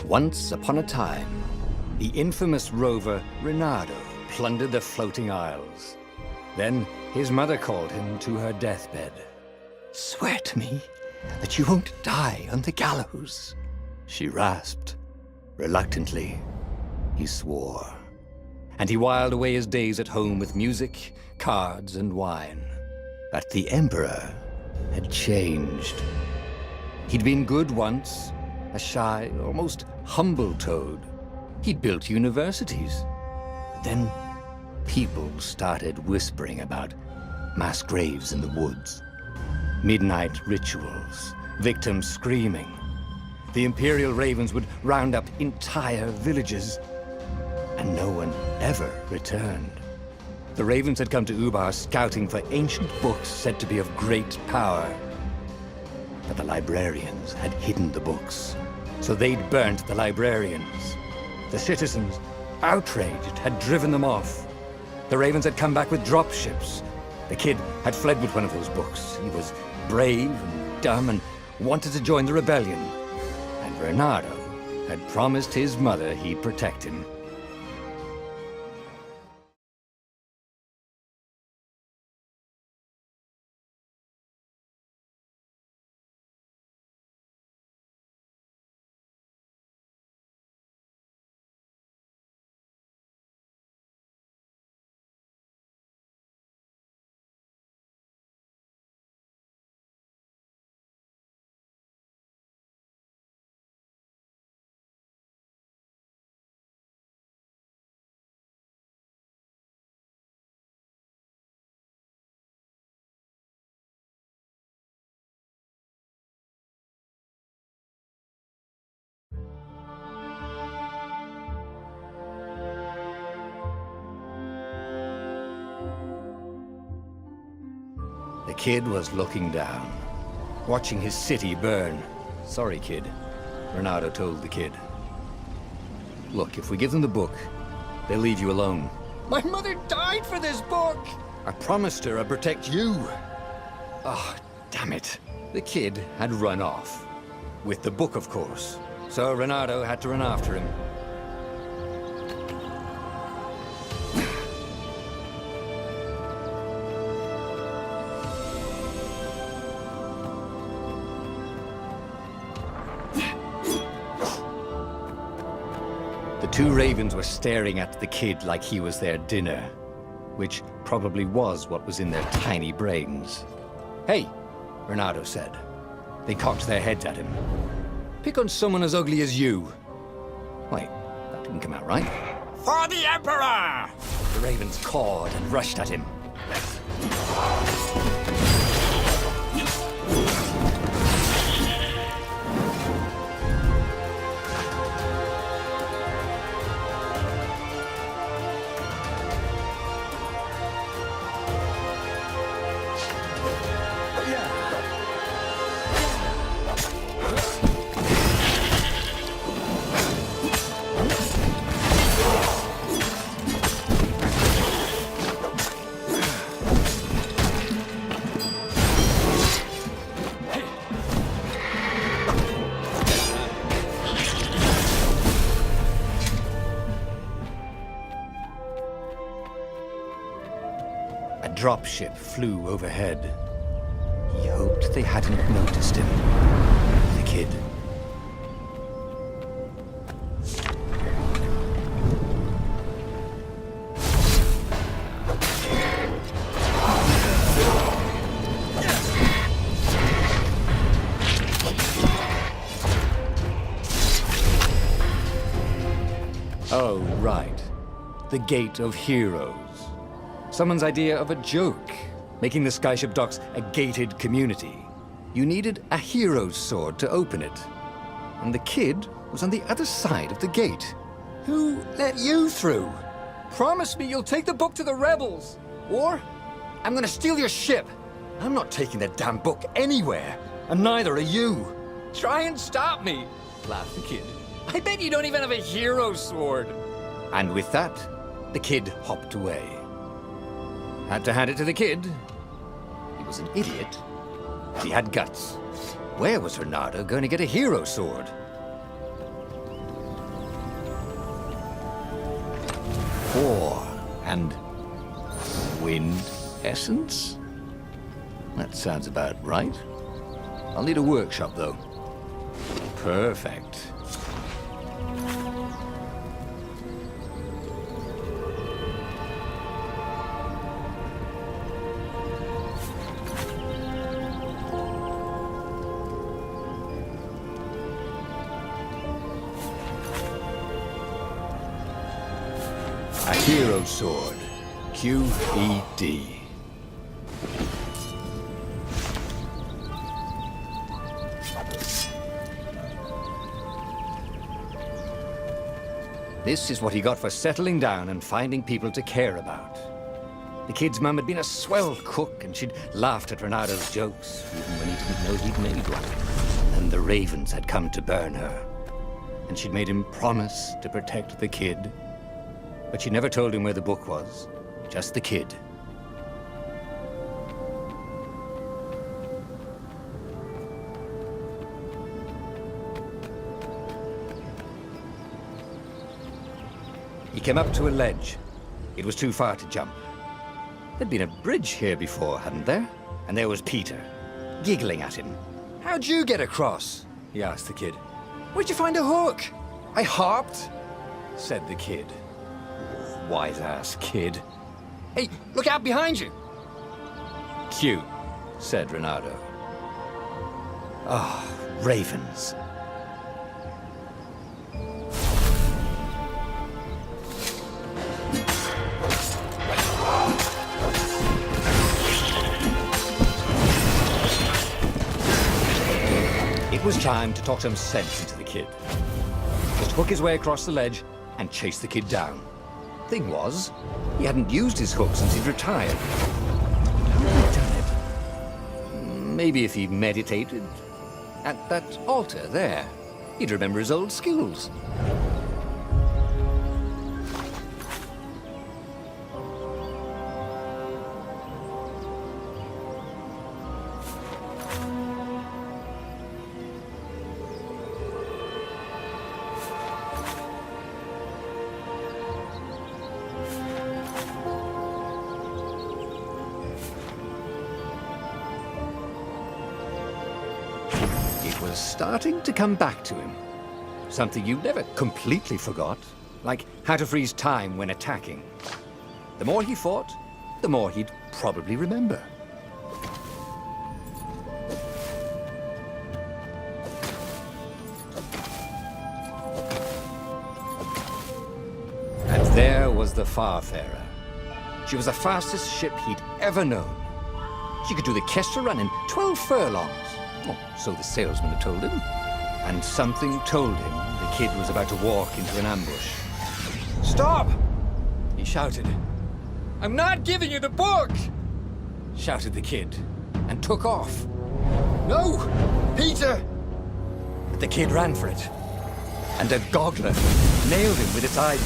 Once upon a time, the infamous rover Reynardo plundered the floating isles. Then his mother called him to her deathbed. "Swear to me that you won't die on the gallows," she rasped. Reluctantly, he swore. And he whiled away his days at home with music, cards, and wine. But the Emperor had changed. He'd been good once, a shy, almost humble toad. He'd built universities. But then people started whispering about mass graves in the woods, midnight rituals, victims screaming. The Imperial Ravens would round up entire villages, and no one ever returned. The Ravens had come to Ubar scouting for ancient books said to be of great power. But the librarians had hidden the books, so they'd burnt the librarians. The citizens, outraged, had driven them off. The Ravens had come back with dropships. The kid had fled with one of those books. He was brave and dumb and wanted to join the rebellion. And Reynardo had promised his mother he'd protect him. The kid was looking down, watching his city burn. "Sorry, kid," Reynardo told the kid. "Look, if we give them the book, they'll leave you alone." "My mother died for this book!" "I promised her I'd protect you." "Oh, damn it." The kid had run off. With the book, of course. So Reynardo had to run after him. The two ravens were staring at the kid like he was their dinner, which probably was what was in their tiny brains. "Hey," Reynardo said. They cocked their heads at him. "Pick on someone as ugly as you." Wait, that didn't come out right. For the Emperor! The ravens cawed and rushed at him. A dropship flew overhead. He hoped they hadn't noticed him. The kid. Oh, right. The Gate of Heroes. Someone's idea of a joke, making the skyship docks a gated community. You needed a hero's sword to open it. And the kid was on the other side of the gate. "Who let you through? Promise me you'll take the book to the rebels, or I'm gonna steal your ship." "I'm not taking that damn book anywhere, and neither are you." "Try and stop me," laughed the kid. "I bet you don't even have a hero's sword." And with that, the kid hopped away. Had to hand it to the kid. He was an idiot. He had guts. Where was Reynardo going to get a hero sword? And wind essence? That sounds about right. I'll need a workshop, though. Perfect. A hero sword. QED. This is what he got for settling down and finding people to care about. The kid's mum had been a swell cook, and she'd laughed at Renado's jokes, even when he didn't know he'd made one. And the ravens had come to burn her. And she'd made him promise to protect the kid. But she never told him where the book was, just the kid. He came up to a ledge. It was too far to jump. There'd been a bridge here before, hadn't there? And there was Peter, giggling at him. "How'd you get across?" he asked the kid. "Where'd you find a hook?" "I hopped," said the kid. White-ass kid. "Hey, look out behind you!" "Cute," said Renato. Ah, ravens. It was time to talk some sense into the kid. Just hook his way across the ledge and chase the kid down. Thing was, he hadn't used his hook since he'd retired. How had he done it? Maybe if he meditated at that altar there, he'd remember his old skills. It was starting to come back to him. Something you never completely forgot, like how to freeze time when attacking. The more he fought, the more he'd probably remember. And there was the Farfarer. She was the fastest ship he'd ever known. She could do the Kestra run in 12 furlongs. Oh, so the salesman had told him. And something told him the kid was about to walk into an ambush. "Stop!" he shouted. "I'm not giving you the book!" shouted the kid, and took off. "No! Peter!" But the kid ran for it, and a goggler nailed him with its eye.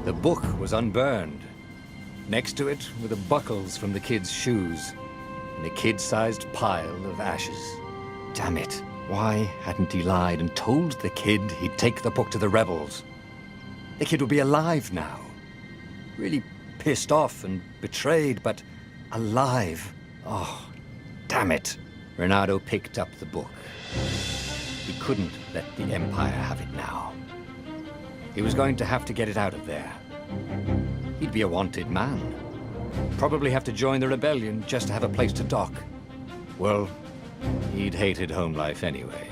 The book was unburned. Next to it were the buckles from the kid's shoes, and a kid-sized pile of ashes. Damn it. Why hadn't he lied and told the kid he'd take the book to the rebels? The kid would be alive now. Really pissed off and betrayed, but alive. Oh, damn it. Renato picked up the book. He couldn't let the Empire have it now. He was going to have to get it out of there. He'd be a wanted man. Probably have to join the rebellion just to have a place to dock. Well, he'd hated home life anyway.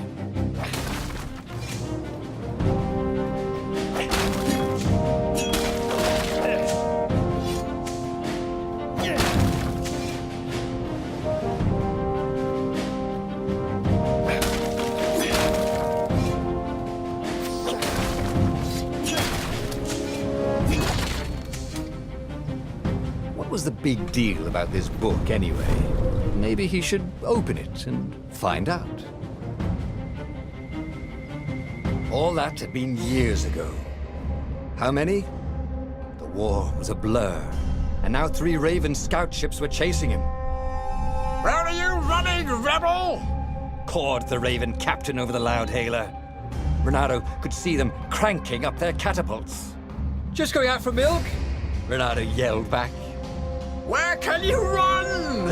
What was the big deal about this book anyway? Maybe he should open it and find out. All that had been years ago. How many? The war was a blur, and now 3 Raven scout ships were chasing him. Where are you running, rebel? Cawed the Raven captain over the loudhailer. Renato could see them cranking up their catapults. Just going out for milk? Renato yelled back. Where can you run?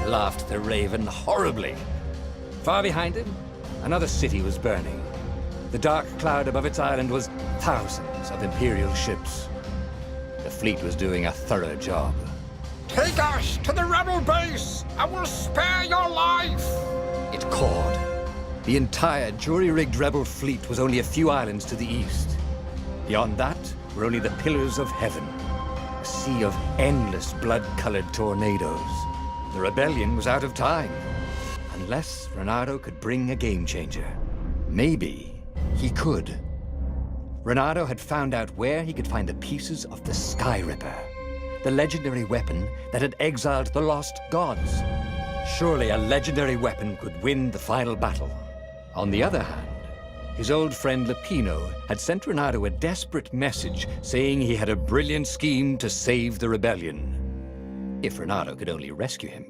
Laughed the Raven horribly. Far behind him, another city was burning. The dark cloud above its island was thousands of Imperial ships. The fleet was doing a thorough job. Take us to the rebel base! I will spare your life! It cawed. The entire jury-rigged rebel fleet was only a few islands to the east. Beyond that were only the pillars of heaven, a sea of endless blood-colored tornadoes. The rebellion was out of time, unless Renato could bring a game-changer. Maybe he could. Renato had found out where he could find the pieces of the Sky Ripper, the legendary weapon that had exiled the lost gods. Surely a legendary weapon could win the final battle. On the other hand, his old friend Lapino had sent Renato a desperate message saying he had a brilliant scheme to save the rebellion. If Renato could only rescue him.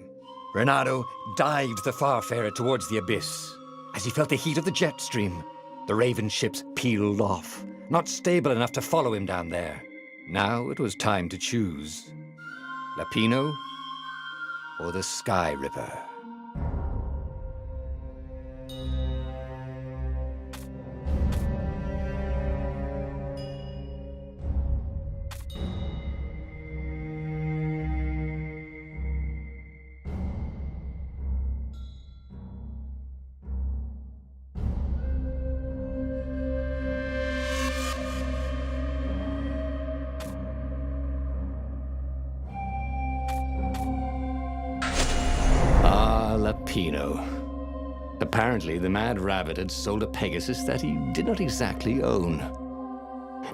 Renato dived the Farfarer towards the abyss. As he felt the heat of the jet stream, the Raven ships peeled off, not stable enough to follow him down there. Now it was time to choose. Lapino or the Sky Ripper? Lapino. Apparently, the Mad Rabbit had sold a Pegasus that he did not exactly own.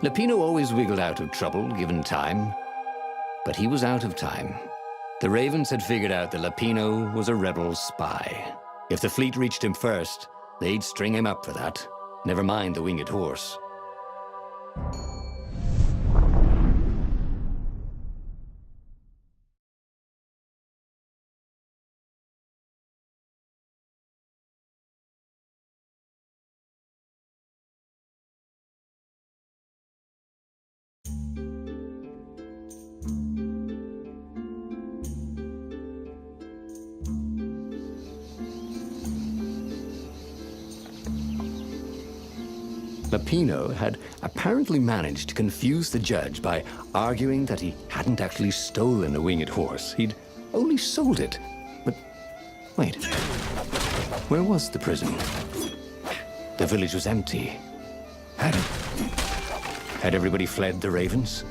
Lapino always wiggled out of trouble, given time. But he was out of time. The Ravens had figured out that Lapino was a rebel spy. If the fleet reached him first, they'd string him up for that. Never mind the winged horse. Lapino had apparently managed to confuse the judge by arguing that he hadn't actually stolen a winged horse. He'd only sold it. But wait, where was the prison? The village was empty. Had everybody fled the Ravens?